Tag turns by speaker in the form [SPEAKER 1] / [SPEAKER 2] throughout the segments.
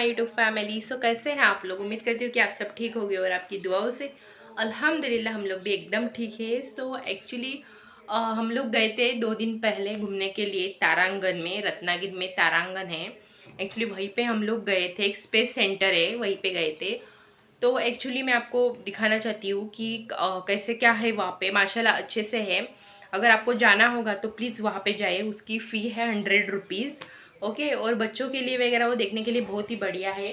[SPEAKER 1] My YouTube family. सो कैसे हैं आप लोग? उम्मीद करती हूँ कि आप सब ठीक होंगे और आपकी दुआओं से अल्हम्दुलिल्लाह हम लोग भी एकदम ठीक है। सो एक्चुअली हम लोग गए थे 2 दिन पहले घूमने के लिए तारांगण में, रत्नागिरी में तारांगण है। एक्चुअली वहीं पे हम लोग गए थे, एक स्पेस सेंटर है वहीं पे गए थे। तो एक्चुअली मैं आपको दिखाना चाहती हूँ कि कैसे क्या है वहाँ पे। माशाल्लाह अच्छे से है। अगर आपको जाना होगा तो प्लीज़ वहाँ पे जाइए। उसकी फ़ी है 100 रुपीज़। ओके, और बच्चों के लिए वगैरह वो देखने के लिए बहुत ही बढ़िया है।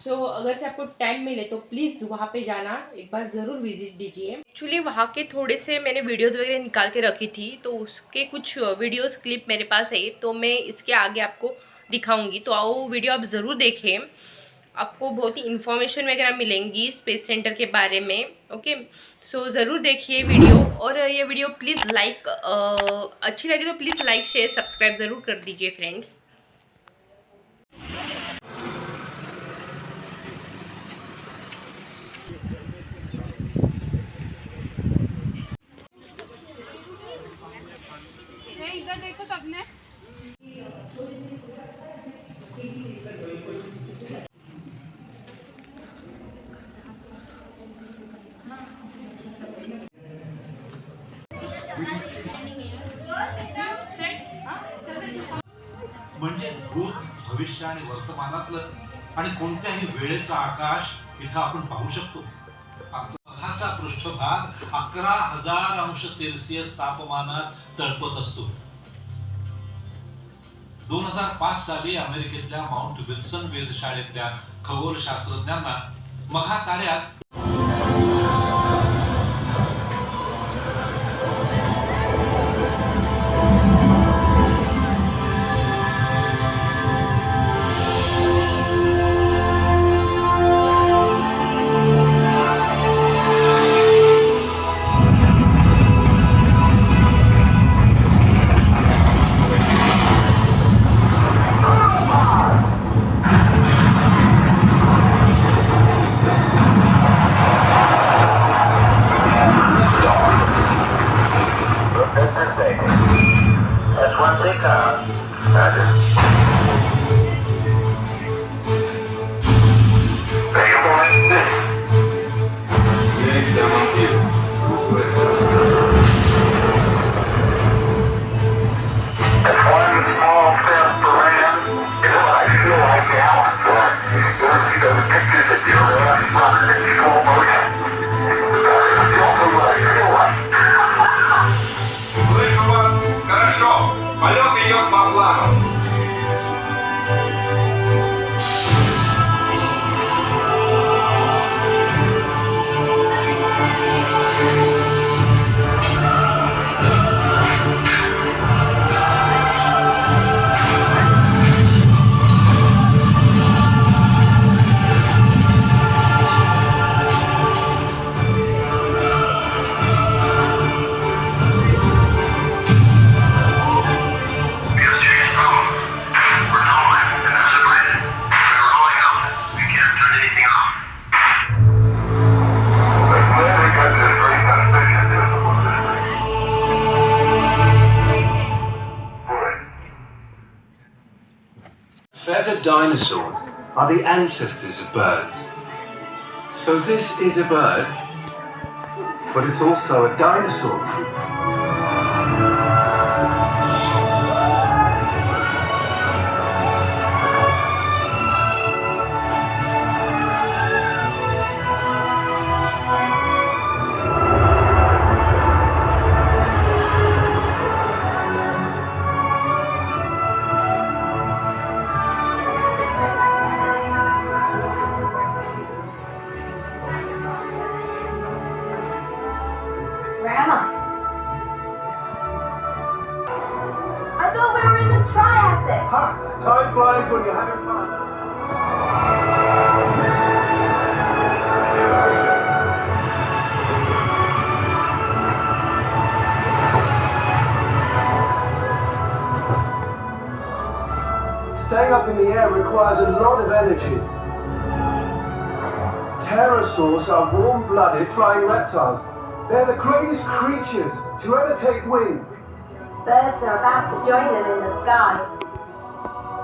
[SPEAKER 1] सो अगर से आपको टाइम मिले तो प्लीज़ वहाँ पे जाना, एक बार ज़रूर विजिट दीजिए। एक्चुअली वहाँ के थोड़े से मैंने वीडियोज़ वगैरह निकाल के रखी थी, तो उसके कुछ वीडियोज़ क्लिप मेरे पास है, तो मैं इसके आगे आपको दिखाऊंगी। तो आओ वीडियो आप ज़रूर देखें, आपको बहुत ही इन्फॉर्मेशन वगैरह मिलेंगी स्पेस सेंटर के बारे में। ओके, सो ज़रूर देखिए वीडियो। और ये वीडियो प्लीज़ लाइक अच्छी लगी तो प्लीज़ लाइक शेयर सब्सक्राइब ज़रूर कर दीजिए फ्रेंड्स।
[SPEAKER 2] इधर देखो सबने।
[SPEAKER 3] म्हणजेच भूत, भविष्य आणि वर्तमानातलं आणि कोणत्याही वेळेचं आकाश इथं आपण पाहू शकतो. ग्रहाचा पृष्ठभाग 11,000 अंश सेल्सिअस तापमानात तळपत असतो. 2005 साली अमेरिकेतल्या माउंट विल्सन वेधशाळेतल्या खगोलशास्त्रज्ञांना मघा ताऱ्यात
[SPEAKER 4] Feathered dinosaurs are the ancestors of birds. So this is a bird, but it's also a dinosaur.
[SPEAKER 5] Where am I? I thought we were in the Triassic.
[SPEAKER 4] Ha! Time flies when you're having fun. Staying up in the air requires a lot of energy. Pterosaurs are warm-blooded flying reptiles. They're the greatest creatures to ever take wing.
[SPEAKER 5] Birds are about to join them in the sky.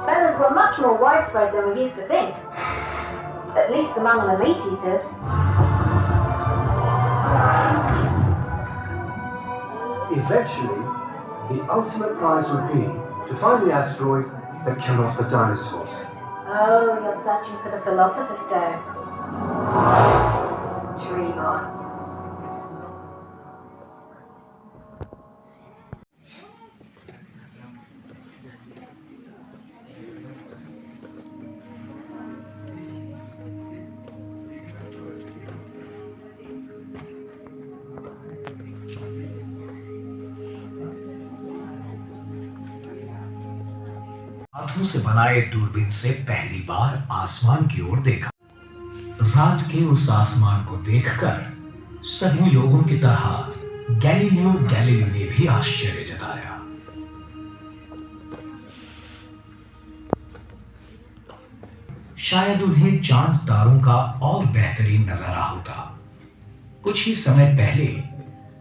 [SPEAKER 5] Feather spiders were much more widespread than we used to think. At least among the meat eaters.
[SPEAKER 4] Eventually, the ultimate prize would be to find the asteroid that killed off the dinosaurs.
[SPEAKER 5] Oh, you're searching for the Philosopher's Stone. Dream on.
[SPEAKER 2] हाथों से बनाए दूरबीन से पहली बार आसमान की ओर देखा। रात के उस आसमान को देखकर सभी लोगों की तरह गैलीलियो गैलीली ने भी आश्चर्य जताया। शायद उन्हें चांद तारों का और बेहतरीन नजारा होता। कुछ ही समय पहले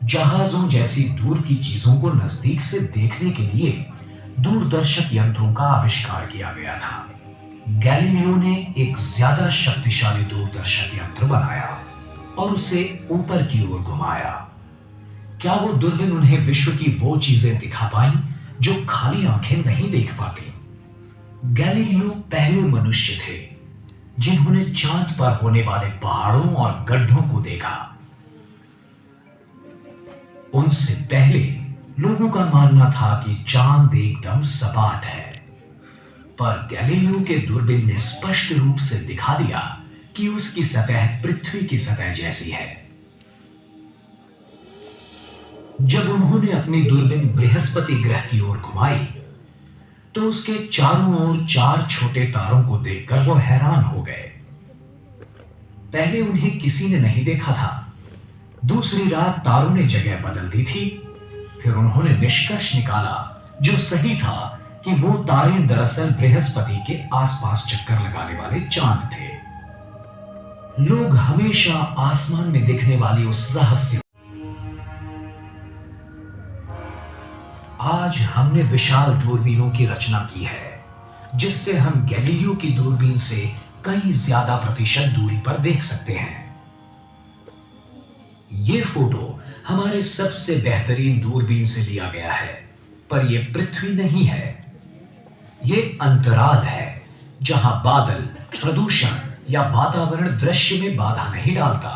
[SPEAKER 2] जहाजों जैसी दूर की चीजों को नजदीक से देखने के लिए दूरदर्शक यंत्रों का आविष्कार किया गया था। गैलीलियो ने एक ज्यादा शक्तिशाली दूरदर्शक यंत्र बनाया और उसे ऊपर की ओर घुमाया। क्या वो दूरबीन उन्हें विश्व की वो चीजें दिखा पाई जो खाली आंखें नहीं देख पाती? गैलीलियो पहले मनुष्य थे जिन्होंने चांद पर होने वाले पहाड़ों और गड्ढों को देखा। उनसे पहले लोगों का मानना था कि चांद एकदम सपाट है, पर गैलीलियो के दूरबीन ने स्पष्ट रूप से दिखा दिया कि उसकी सतह पृथ्वी की सतह जैसी है। जब उन्होंने अपनी दूरबीन बृहस्पति ग्रह की ओर घुमाई तो उसके चारों ओर 4 छोटे तारों को देखकर वो हैरान हो गए। पहले उन्हें किसी ने नहीं देखा था। दूसरी रात तारों ने जगह बदल दी थी। फिर उन्होंने निष्कर्ष निकाला, जो सही था, कि वो तारे दरअसल बृहस्पति के आसपास चक्कर लगाने वाले चांद थे। लोग हमेशा आसमान में दिखने वाली उस रहस्य। आज हमने विशाल दूरबीनों की रचना की है, जिससे हम गैलीलियो की दूरबीन से कई ज्यादा प्रतिशत दूरी पर देख सकते हैं। ये फोटो हमारे सबसे बेहतरीन दूरबीन से लिया गया है, पर यह पृथ्वी नहीं है। ये अंतराल है जहां बादल, प्रदूषण या वातावरण दृश्य में बाधा नहीं डालता।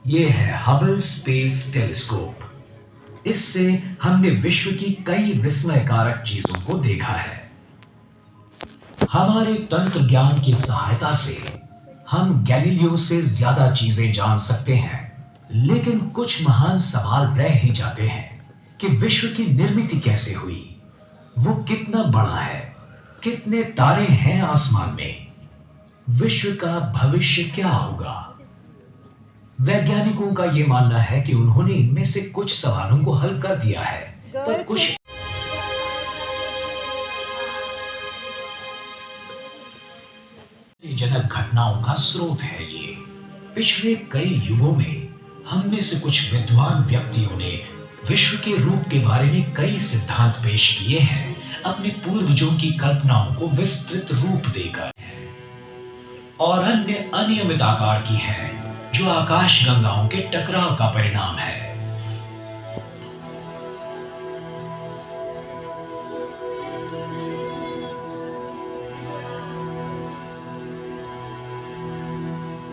[SPEAKER 2] यह है हबल स्पेस टेलीस्कोप। इससे हमने विश्व की कई विस्मयकारक चीजों को देखा है। हमारे तंत्र ज्ञान की सहायता से हम गैलीलियो से ज्यादा चीजें जान सकते हैं, लेकिन कुछ महान सवाल रह ही जाते हैं कि विश्व की निर्मिति कैसे हुई, वो कितना बड़ा है, कितने तारे हैं आसमान में, विश्व का भविष्य क्या होगा। वैज्ञानिकों का यह मानना है कि उन्होंने इनमें से कुछ सवालों को हल कर दिया है, पर कुछ जनक घटनाओं का स्रोत है। ये पिछले कई युगों में हम में से कुछ विद्वान व्यक्तियों ने विश्व के रूप के बारे में कई सिद्धांत पेश किए हैं, अपने पूर्वजों की कल्पनाओं को विस्तृत रूप देकर, और अन्य अनियमित आकार की है जो आकाश गंगाओं के टकराव का परिणाम है।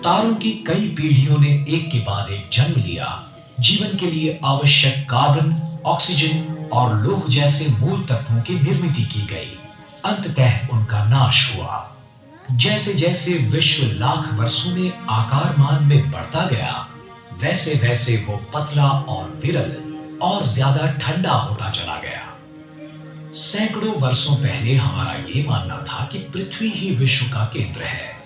[SPEAKER 2] तारों की कई पीढ़ियों ने एक के बाद एक जन्म लिया। जीवन के लिए आवश्यक कार्बन, ऑक्सीजन और लौह जैसे मूल तत्वों की निर्मित की गई। अंततः उनका नाश हुआ। जैसे जैसे विश्व लाख वर्षों में आकारमान में बढ़ता गया, वैसे वैसे वो पतला और विरल और ज्यादा ठंडा होता चला गया। सैकड़ों वर्षों पहले हमारा ये मानना था कि पृथ्वी ही विश्व का केंद्र है।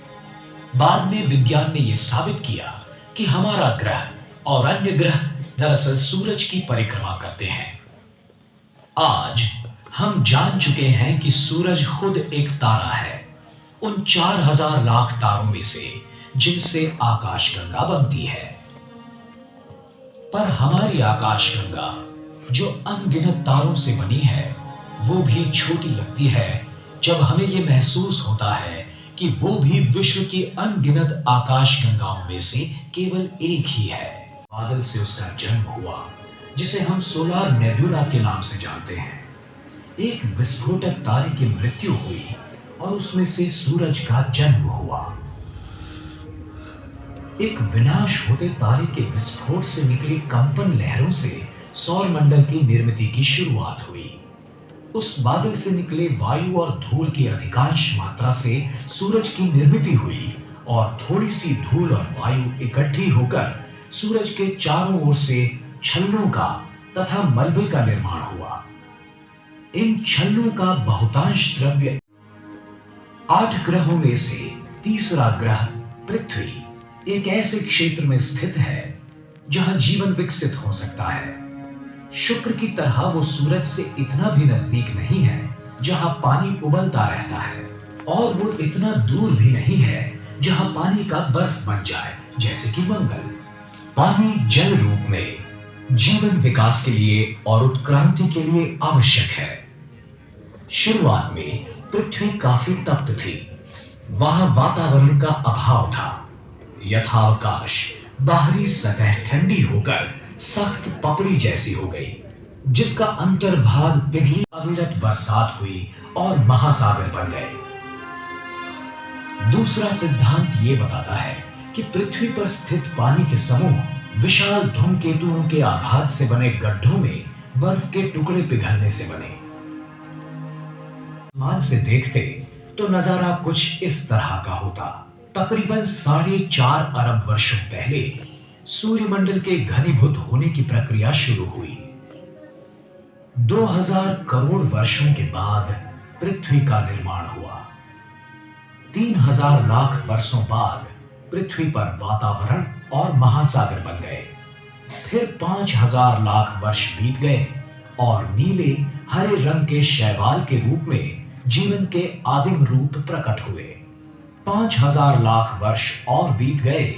[SPEAKER 2] बाद में विज्ञान ने यह साबित किया कि हमारा ग्रह और अन्य ग्रह दरअसल सूरज की परिक्रमा करते हैं। आज हम जान चुके हैं कि सूरज खुद एक तारा है, उन 4000 लाख तारों में से जिनसे आकाशगंगा बनती है। पर हमारी आकाशगंगा जो अनगिनत तारों से बनी है, वो भी छोटी लगती है जब हमें ये महसूस होता है कि वो भी विश्व की अनगिनत आकाश गंगाओं में से केवल एक ही है। बादल से उसका जन्म हुआ, जिसे हम सोलार नेबुला के नाम से जानते हैं। एक विस्फोटक तारे की मृत्यु हुई और उसमें से सूरज का जन्म हुआ। एक विनाश होते तारे के विस्फोट से निकली कंपन लहरों से सौर मंडल की निर्मिति की शुरुआत हुई। उस बादल से निकले वायु और धूल की अधिकांश मात्रा से सूरज की निर्मिति हुई और थोड़ी सी धूल और वायु इकट्ठी होकर सूरज के चारों ओर से छल्लों का तथा मलबे का निर्माण हुआ। इन छल्लों का बहुतांश द्रव्य 8 ग्रहों में से तीसरा ग्रह पृथ्वी एक ऐसे क्षेत्र में स्थित है जहां जीवन विकसित हो सकता है। शुक्र की तरह वो सूरज से इतना भी नजदीक नहीं है जहां पानी उबलता रहता है, और वो इतना दूर भी नहीं है जहां पानी का बर्फ बन जाए, जैसे कि मंगल। पानी जल रूप में जीवन विकास के लिए और उत्क्रांति के लिए आवश्यक है। शुरुआत में पृथ्वी काफी तप्त थी, वहां वातावरण का अभाव था। यथावकाश बाहरी सतह ठंडी होकर सख्त पपड़ी जैसी हो गई, जिसका अंतर्भाग पिघली, अविरत बरसात हुई और महासागर बन गए। दूसरा सिद्धांत ये बताता है कि पृथ्वी पर स्थित पानी के समूह विशाल धूमकेतुओं के आघात से बने गड्ढों में बर्फ के टुकड़े पिघलने से बने। आसमान से देखते तो नजारा कुछ इस तरह का होता। तकरीबन 4.5 अरब वर्षों पहले सूर्यमंडल के घनीभूत होने की प्रक्रिया शुरू हुई। 2000 करोड़ वर्षों के बाद पृथ्वी का निर्माण हुआ। 3000 लाख वर्षों बाद पृथ्वी पर वातावरण और महासागर बन गए। फिर 5000 लाख वर्ष बीत गए और नीले हरे रंग के शैवाल के रूप में जीवन के आदिम रूप प्रकट हुए। 5000 लाख वर्ष और बीत गए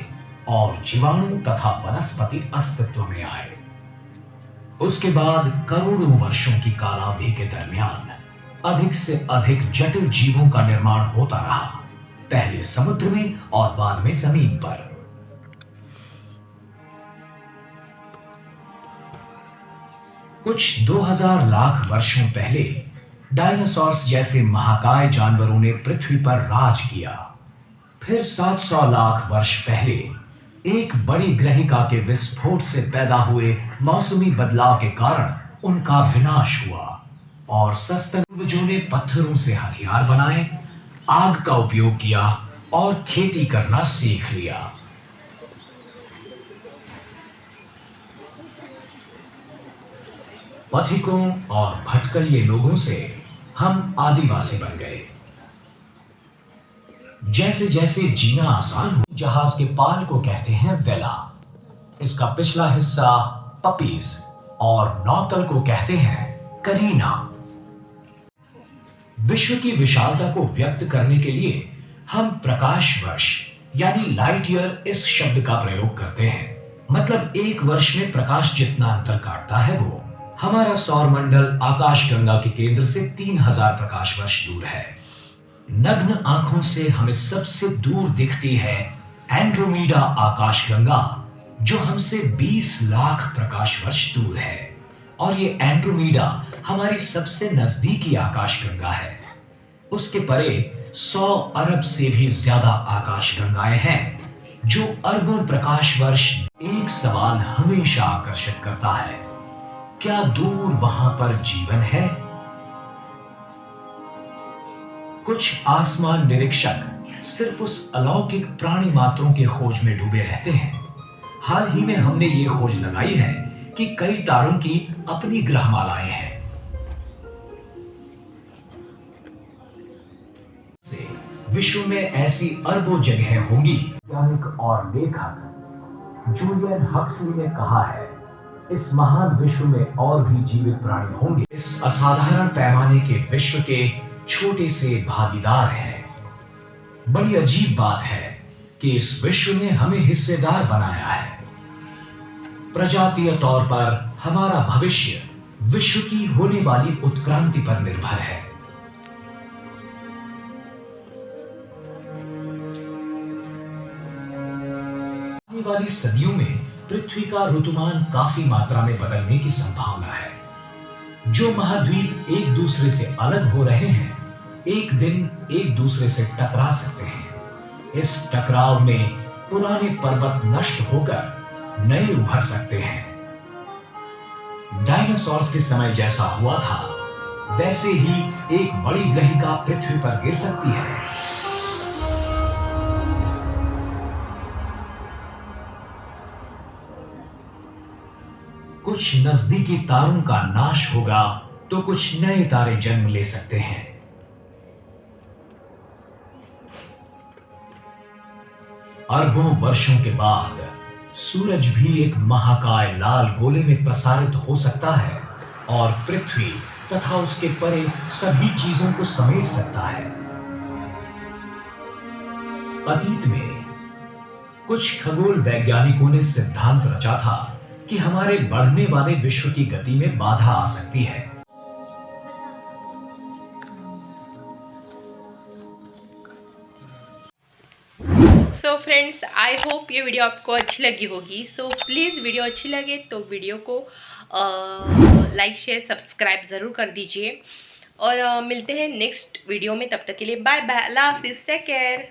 [SPEAKER 2] और जीवाणु तथा वनस्पति अस्तित्व में आए। उसके बाद करोड़ों वर्षों की कालावधि के दरमियान अधिक से अधिक जटिल जीवों का निर्माण होता रहा, पहले समुद्र में और बाद में जमीन पर। कुछ 2000 लाख वर्षों पहले डायनासोर्स जैसे महाकाय जानवरों ने पृथ्वी पर राज किया। फिर 700 लाख वर्ष पहले एक बड़ी ग्रहिका के विस्फोट से पैदा हुए मौसमी बदलाव के कारण उनका विनाश हुआ और सस्तन पूर्वजों ने पत्थरों से हथियार बनाए, आग का उपयोग किया और खेती करना सीख लिया। पथिकों और भटकलिए लोगों से हम आदिवासी बन गए। जैसे जैसे जीना आसान हो, जहाज के पाल को कहते हैं वेला, इसका पिछला हिस्सा पपीज और नौतल को कहते हैं करीना। विश्व की विशालता को व्यक्त करने के लिए हम प्रकाश वर्ष यानी लाइट ईयर इस शब्द का प्रयोग करते हैं। मतलब एक वर्ष में प्रकाश जितना अंतर काटता है वो। हमारा सौरमंडल आकाशगंगा के केंद्र से 3000 प्रकाश वर्ष दूर है। नग्न आंखों से हमें सबसे दूर दिखती है एंड्रोमेडा आकाशगंगा, जो हमसे 20 लाख प्रकाश वर्ष दूर है। और ये एंड्रोमेडा हमारी सबसे नजदीकी आकाशगंगा है। उसके परे 100 अरब से भी ज्यादा आकाशगंगाएं हैं, जो अरबों प्रकाश वर्ष। एक सवाल हमेशा आकर्षित करता है, क्या दूर वहां पर जीवन है? कुछ आसमान निरीक्षक सिर्फ उस अलौकिक प्राणी मात्रों की खोज में डूबे रहते हैं। हाल ही में हमने ये खोज लगाई है कि कई तारों की अपनी ग्रहमालाएं हैं। विश्व में ऐसी अरबों जगह होंगी। वैज्ञानिक और लेखक जूलियन हक्सली ने कहा है, इस महान विश्व में और भी जीवित प्राणी होंगे। इस असाधारण पैमाने के विश्व के छोटे से भागीदार हैं। बड़ी अजीब बात है कि इस विश्व ने हमें हिस्सेदार बनाया है। प्रजातीय तौर पर हमारा भविष्य विश्व की होने वाली उत्क्रांति पर निर्भर है। वाली सदियों में पृथ्वी का ऋतुमान काफी मात्रा में बदलने की संभावना है। जो महाद्वीप एक दूसरे से अलग हो रहे हैं, एक दिन एक दूसरे से टकरा सकते हैं। इस टकराव में पुराने पर्वत नष्ट होकर नए उभर सकते हैं। डायनासोर्स के समय जैसा हुआ था, वैसे ही एक बड़ी ग्रहिका पृथ्वी पर गिर सकती है। कुछ नजदीकी तारों का नाश होगा तो कुछ नए तारे जन्म ले सकते हैं। अरबों वर्षों के बाद सूरज भी एक महाकाय लाल गोले में प्रसारित हो सकता है और पृथ्वी तथा उसके परे सभी चीजों को समेट सकता है। अतीत में कुछ खगोल वैज्ञानिकों ने सिद्धांत रचा था कि हमारे बढ़ने वाले विश्व की गति में बाधा आ सकती है।
[SPEAKER 1] सो फ्रेंड्स, आई होप ये वीडियो आपको अच्छी लगी होगी। सो प्लीज़ वीडियो अच्छी लगे तो वीडियो को लाइक शेयर सब्सक्राइब ज़रूर कर दीजिए और मिलते हैं नेक्स्ट वीडियो में। तब तक के लिए बाय बाय, अल्लाह हाफिज़, टेक केयर।